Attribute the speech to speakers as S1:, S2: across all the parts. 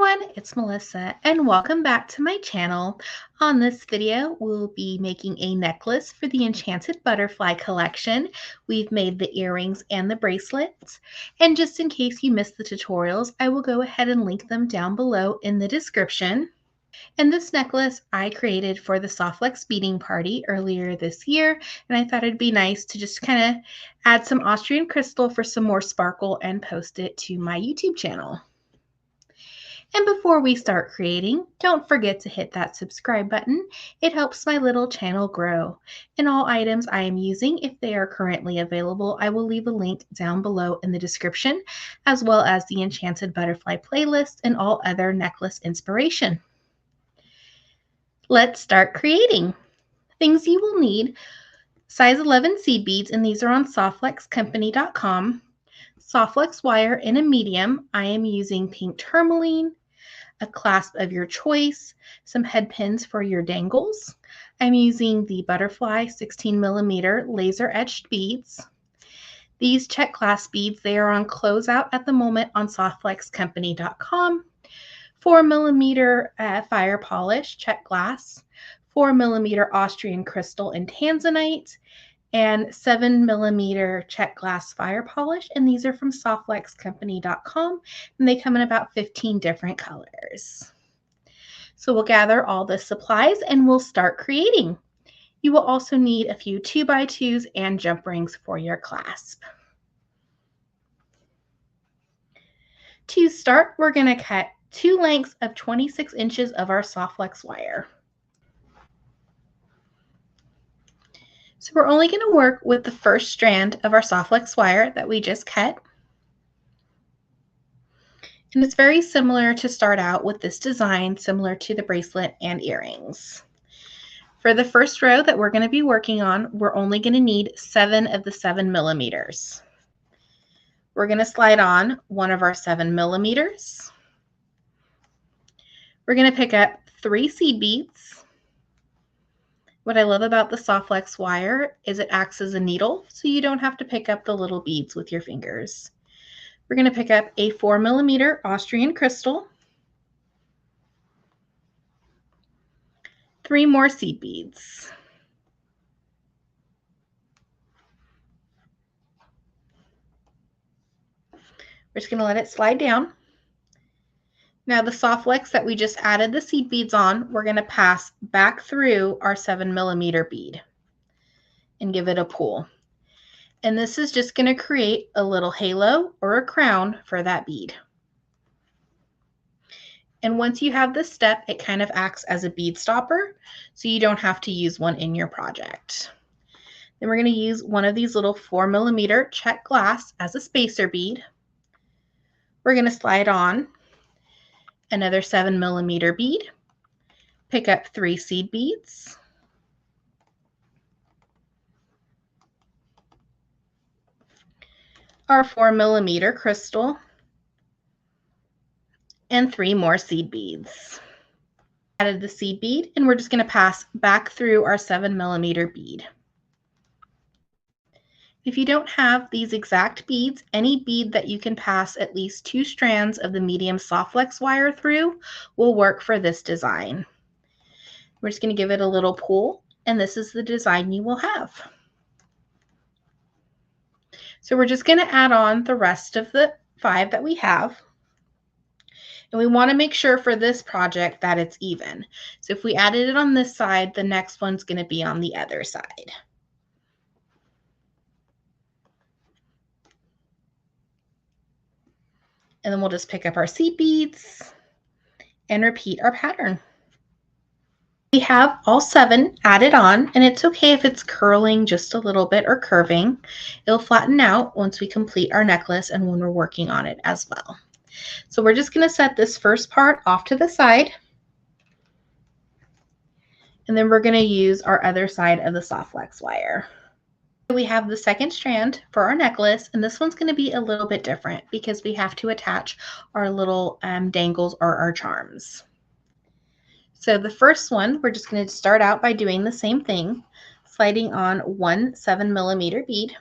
S1: everyone, it's Melissa and welcome back to my channel. On this video, we'll be making a necklace for the Enchanted Butterfly Collection. We've made the earrings and the bracelets. And just in case you missed the tutorials, I will go ahead and link them down below in the description. And this necklace I created for the Soft Flex Beading Party earlier this year, and I thought it'd be nice to just kind of add some Austrian crystal for some more sparkle and post it to my YouTube channel. And before we start creating, don't forget to hit that subscribe button. It helps my little channel grow. And all items I am using, if they are currently available, I will leave a link down below in the description, as well as the Enchanted Butterfly playlist and all other necklace inspiration. Let's start creating. Things you will need: size 11 seed beads, and these are on softflexcompany.com. Soft Flex wire in a medium. I am using pink tourmaline, a clasp of your choice, some head pins for your dangles. I'm using the butterfly 16mm laser etched beads. These Czech Glass beads, they are on closeout at the moment on softflexcompany.com. 4mm fire polish Czech Glass, 4mm Austrian crystal and tanzanite, and 7mm Czech Glass fire polish, and these are from softflexcompany.com, and they come in about 15 different colors. So we'll gather all the supplies and we'll start creating. You will also need a few 2x2s and jump rings for your clasp. To start, we're going to cut 2 lengths of 26 inches of our Soft Flex wire. So we're only going to work with the first strand of our Soft Flex wire that we just cut. And it's very similar to start out with this design, similar to the bracelet and earrings. For the first row that we're going to be working on, we're only going to need 7 of the 7mm. We're going to slide on one of our 7mm. We're going to pick up 3 seed beads. What I love about the Soft Flex wire is it acts as a needle, so you don't have to pick up the little beads with your fingers. We're going to pick up a 4mm Austrian crystal, 3 more seed beads. We're just going to let it slide down. Now the Soft Flex that we just added the seed beads on, we're going to pass back through our 7mm bead and give it a pull. And this is just going to create a little halo or a crown for that bead. And once you have this step, it kind of acts as a bead stopper, so you don't have to use one in your project. Then we're going to use one of these little 4mm Czech Glass as a spacer bead. We're going to slide on another 7mm bead, pick up 3 seed beads, our 4mm crystal, and 3 more seed beads. Added the seed bead, and we're just going to pass back through our 7mm bead. If you don't have these exact beads, any bead that you can pass at least 2 strands of the medium Soft Flex wire through will work for this design. We're just going to give it a little pull, and this is the design you will have. So we're just going to add on the rest of the 5 that we have. And we want to make sure for this project that it's even. So if we added it on this side, the next one's going to be on the other side. And then we'll just pick up our seed beads and repeat our pattern. We have all 7 added on, and it's okay if it's curling just a little bit or curving. It'll flatten out once we complete our necklace and when we're working on it as well. So we're just going to set this first part off to the side, and then we're going to use our other side of the Soft Flex wire. We have the second strand for our necklace, and this one's going to be a little bit different because we have to attach our little dangles or our charms. So the first one, we're just going to start out by doing the same thing, sliding on one 7mm bead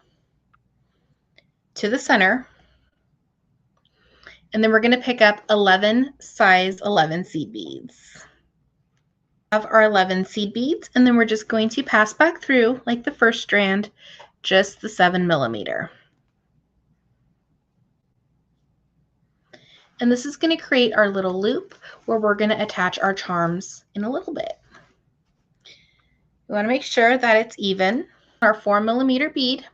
S1: to the center, And then we're going to pick up 11 size 11 seed beads. Have our 11 seed beads, and then we're just going to pass back through, like the first strand, just the 7mm. And this is going to create our little loop where we're going to attach our charms in a little bit. We want to make sure that it's even. Our 4mm bead,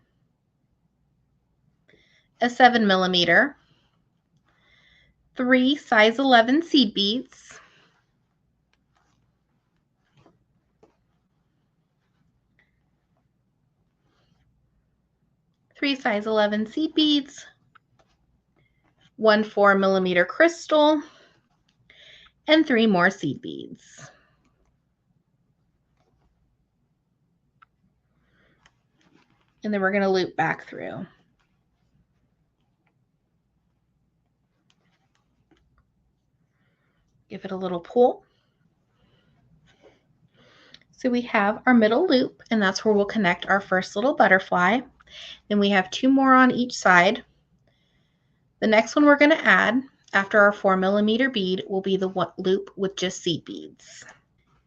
S1: a 7mm, 3 size 11 seed beads, size 11 seed beads, 1 4mm crystal, and 3 more seed beads. And then we're going to loop back through. Give it a little pull. So we have our middle loop, and that's where we'll connect our first little butterfly. Then we have 2 more on each side. The next one we're going to add after our 4mm bead will be the loop with just seed beads.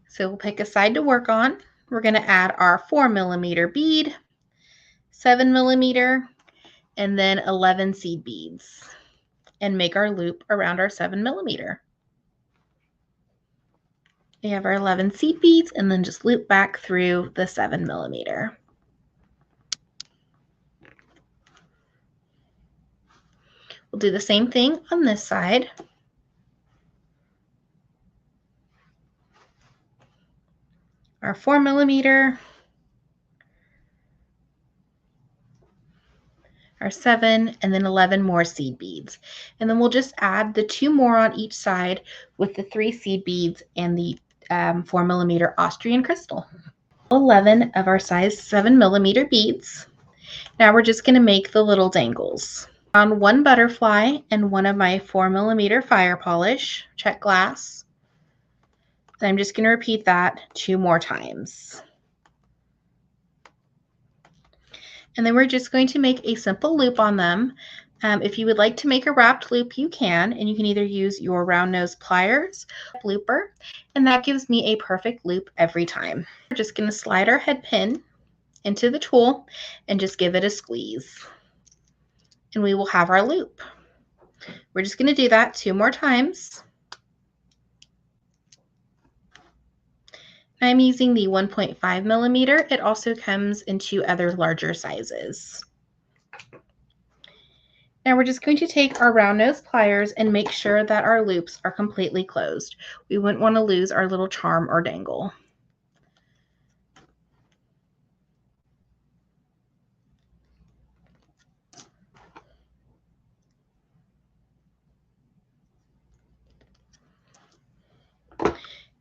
S1: So we'll pick a side to work on. We're going to add our 4mm bead, 7mm, and then 11 seed beads, and make our loop around our 7mm. We have our 11 seed beads, and then just loop back through the 7mm. We'll do the same thing on this side. Our 4mm, our 7, and then 11 more seed beads. And then we'll just add the 2 more on each side with the 3 seed beads and the 4mm Austrian crystal. 11 of our size 7mm beads. Now we're just going to make the little dangles. On 1 butterfly and 1 of my 4mm fire polish, Czech Glass. And I'm just going to repeat that 2 more times. And then we're just going to make a simple loop on them. If you would like to make a wrapped loop, you can, and you can either use your round nose pliers, looper, and that gives me a perfect loop every time. We're just going to slide our head pin into the tool and just give it a squeeze. And we will have our loop. We're just going to do that 2 more times. I'm using the 1.5mm. It also comes in 2 other larger sizes. Now we're just going to take our round nose pliers and make sure that our loops are completely closed. We wouldn't want to lose our little charm or dangle.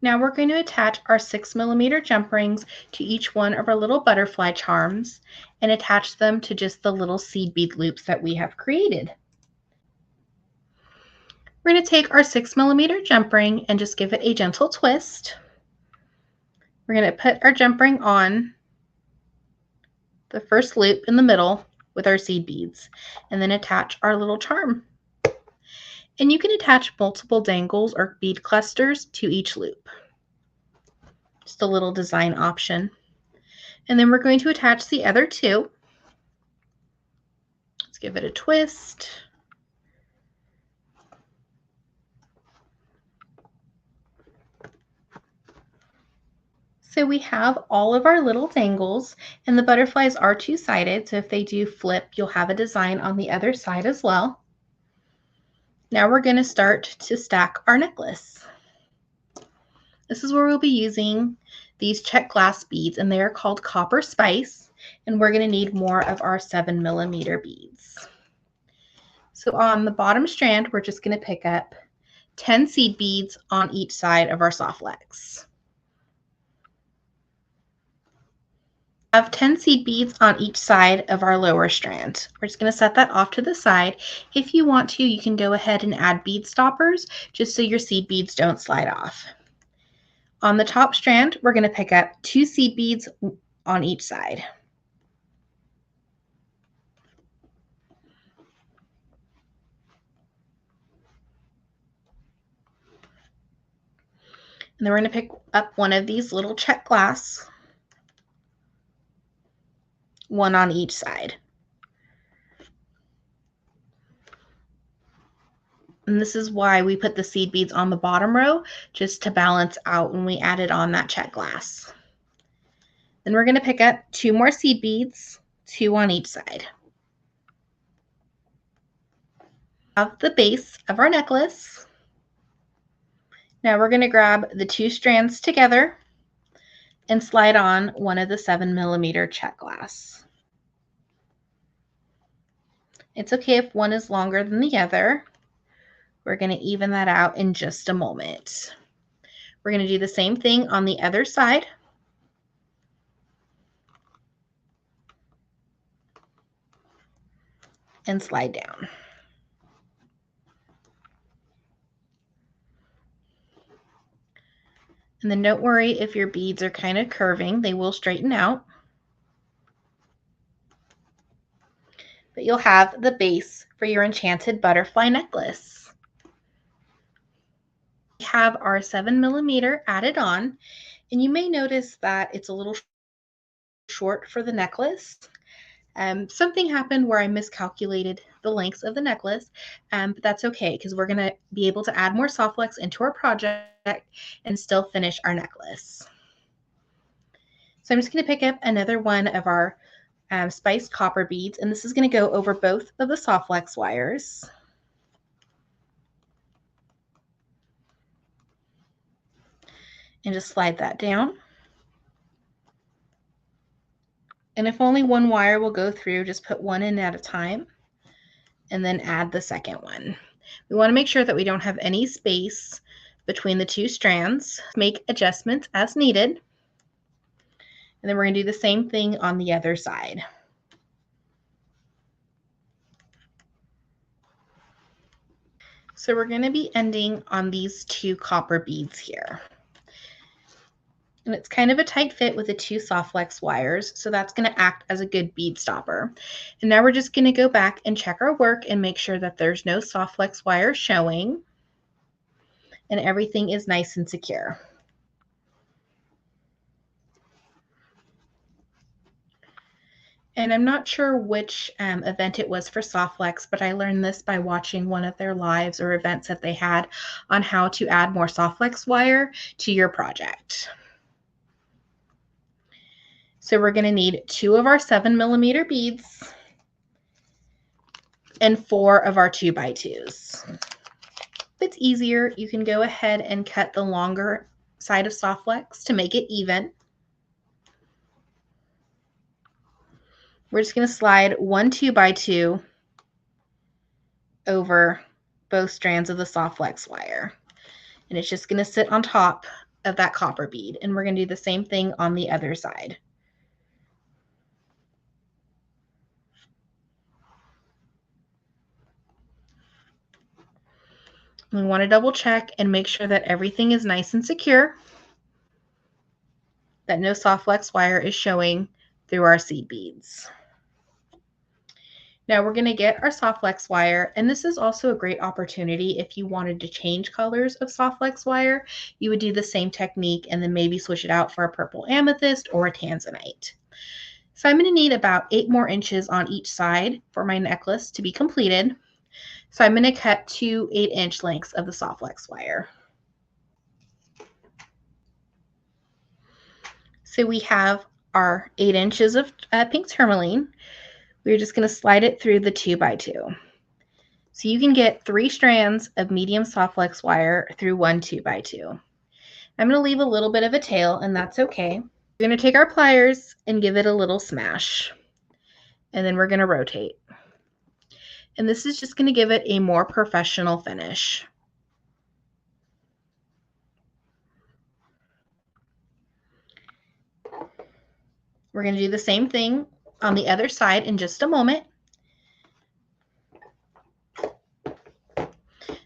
S1: Now we're going to attach our 6mm jump rings to each one of our little butterfly charms and attach them to just the little seed bead loops that we have created. We're going to take our 6mm jump ring and just give it a gentle twist. We're going to put our jump ring on the first loop in the middle with our seed beads and then attach our little charm. And you can attach multiple dangles or bead clusters to each loop. Just a little design option. And then we're going to attach the other 2. Let's give it a twist. So we have all of our little dangles, and the butterflies are 2-sided, so if they do flip, you'll have a design on the other side as well. Now we're going to start to stack our necklace. This is where we'll be using these Czech Glass beads, and they are called Copper Spice, and we're going to need more of our 7mm beads. So on the bottom strand, we're just going to pick up 10 seed beads on each side of our Soft Flex. I have 10 seed beads on each side of our lower strand. We're just going to set that off to the side. If you want to, you can go ahead and add bead stoppers just so your seed beads don't slide off. On the top strand, we're going to pick up 2 seed beads on each side. And then we're going to pick up one of these little Czech Glass, one on each side. And this is why we put the seed beads on the bottom row, just to balance out when we added on that Czech Glass. Then we're going to pick up 2 more seed beads, 2 on each side. Of the base of our necklace. Now we're going to grab the 2 strands together and slide on one of the 7mm Czech Glass. It's okay if one is longer than the other. We're going to even that out in just a moment. We're going to do the same thing on the other side. And slide down. And then don't worry if your beads are kind of curving, they will straighten out. But you'll have the base for your Enchanted Butterfly necklace. We have our 7mm added on, and you may notice that it's a little short for the necklace. Something happened where I miscalculated the lengths of the necklace, but that's okay because we're going to be able to add more Soft Flex into our project and still finish our necklace. So I'm just going to pick up another one of our spiced copper beads, and this is going to go over both of the Soft Flex wires. And just slide that down. And if only one wire will go through, just put one in at a time and then add the second one. We want to make sure that we don't have any space between the 2 strands. Make adjustments as needed. And then we're going to do the same thing on the other side. So we're going to be ending on these 2 copper beads here. And it's kind of a tight fit with the 2 Soft Flex wires, so that's going to act as a good bead stopper. And now we're just going to go back and check our work and make sure that there's no Soft Flex wire showing and everything is nice and secure. And I'm not sure which event it was for Soft Flex, but I learned this by watching one of their lives or events that they had on how to add more Soft Flex wire to your project. So we're going to need 2 of our 7mm beads and 4 of our 2x2s. If it's easier, you can go ahead and cut the longer side of Soft Flex to make it even. We're just going to slide 1 2x2 over both strands of the Soft Flex wire. And it's just going to sit on top of that copper bead. And we're going to do the same thing on the other side. We want to double check and make sure that everything is nice and secure, that no Soft Flex wire is showing through our seed beads. Now we're going to get our Soft Flex wire, and this is also a great opportunity if you wanted to change colors of Soft Flex wire. You would do the same technique and then maybe switch it out for a purple amethyst or a tanzanite. So I'm going to need about 8 more inches on each side for my necklace to be completed. So I'm going to cut 2 8-inch lengths of the Soft Flex wire. So we have our 8 inches of pink tourmaline. We're just going to slide it through the 2x2. So you can get 3 strands of medium Soft Flex wire through one 2x2. I'm going to leave a little bit of a tail, and that's okay. We're going to take our pliers and give it a little smash. And then we're going to rotate. And this is just going to give it a more professional finish. We're going to do the same thing on the other side in just a moment.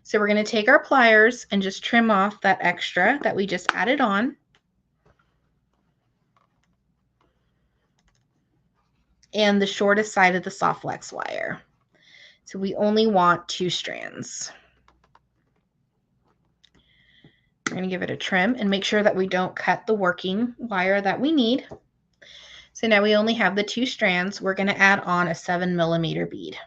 S1: So we're going to take our pliers and just trim off that extra that we just added on. And the shortest side of the Soft Flex wire. So we only want 2 strands. We're going to give it a trim and make sure that we don't cut the working wire that we need. So now we only have the 2 strands. We're going to add on a 7mm bead.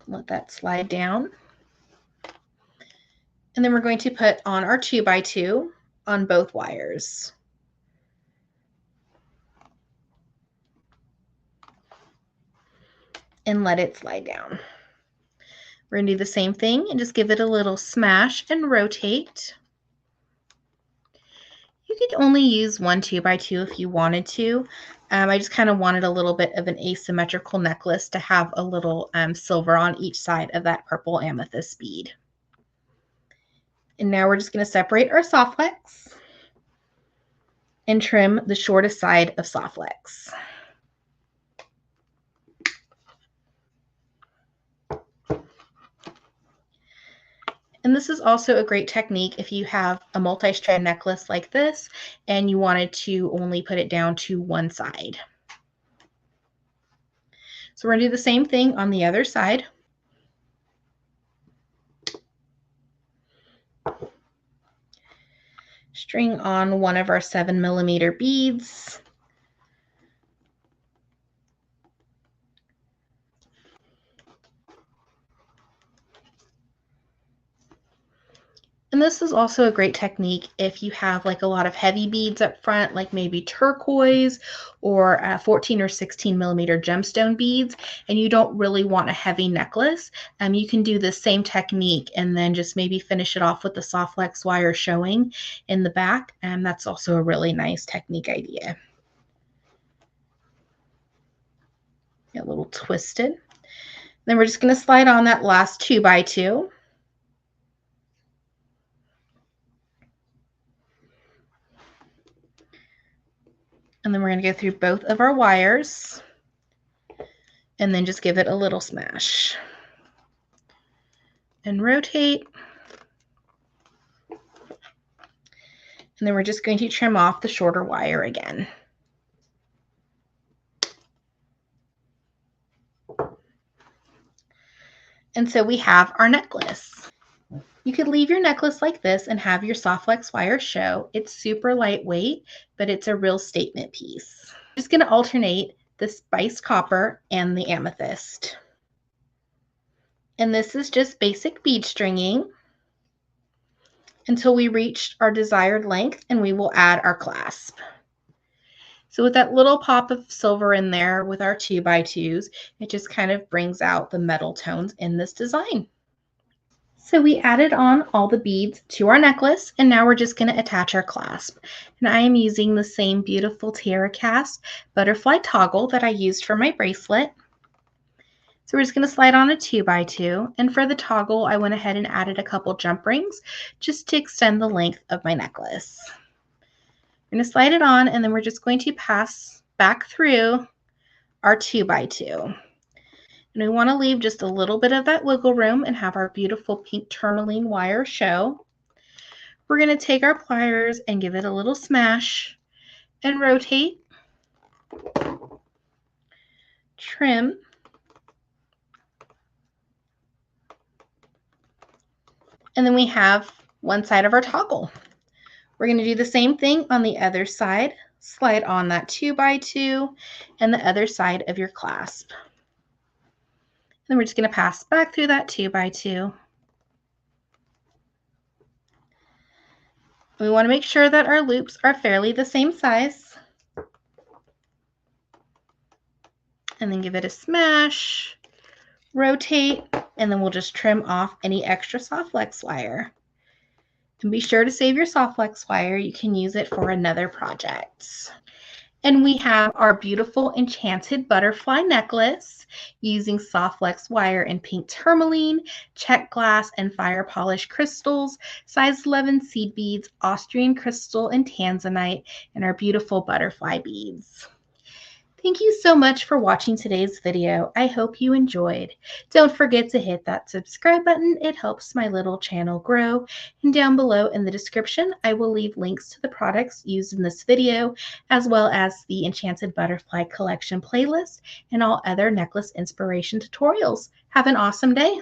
S1: Let that slide down. And then we're going to put on our 2x2 on both wires. And let it slide down. We're going to do the same thing and just give it a little smash and rotate. You could only use one 2x2 if you wanted to. I just kind of wanted a little bit of an asymmetrical necklace to have a little silver on each side of that purple amethyst bead. And now we're just going to separate our soft flex and trim the shortest side of soft flex. And this is also a great technique if you have a multi-strand necklace like this and you wanted to only put it down to one side. So we're going to do the same thing on the other side. String on one of our 7mm beads. And this is also a great technique if you have like a lot of heavy beads up front, like maybe turquoise or 14 or 16mm gemstone beads, and you don't really want a heavy necklace. You can do the same technique and then just maybe finish it off with the soft flex wire showing in the back. And that's also a really nice technique idea. Get a little twisted. Then we're just going to slide on that last 2x2. And then we're going to go through both of our wires and then just give it a little smash and rotate. And then we're just going to trim off the shorter wire again. And so we have our necklace. You could leave your necklace like this and have your soft flex wire show. It's super lightweight, but it's a real statement piece. I'm just going to alternate the spiced copper and the amethyst. And this is just basic bead stringing until we reach our desired length, and we will add our clasp. So with that little pop of silver in there with our 2x2s, it just kind of brings out the metal tones in this design. So we added on all the beads to our necklace, and now we're just going to attach our clasp. And I am using the same beautiful Terra Cast butterfly toggle that I used for my bracelet. So we're just going to slide on a 2x2, and for the toggle, I went ahead and added a couple jump rings just to extend the length of my necklace. We're going to slide it on, and then we're just going to pass back through our 2x2. And we want to leave just a little bit of that wiggle room and have our beautiful pink tourmaline wire show. We're going to take our pliers and give it a little smash and rotate, trim, and then we have one side of our toggle. We're going to do the same thing on the other side. Slide on that 2x2 and the other side of your clasp. Then we're just going to pass back through that 2x2. We want to make sure that our loops are fairly the same size. And then give it a smash, rotate, and then we'll just trim off any extra soft flex wire. And be sure to save your soft flex wire. You can use it for another project. And we have our beautiful Enchanted Butterfly necklace using soft flex wire in pink tourmaline, Czech Glass, and fire polished crystals, size 11 seed beads, Austrian crystal, and tanzanite, and our beautiful butterfly beads. Thank you so much for watching today's video. I hope you enjoyed. Don't forget to hit that subscribe button. It helps my little channel grow. And down below in the description, I will leave links to the products used in this video, as well as the Enchanted Butterfly Collection playlist and all other necklace inspiration tutorials. Have an awesome day.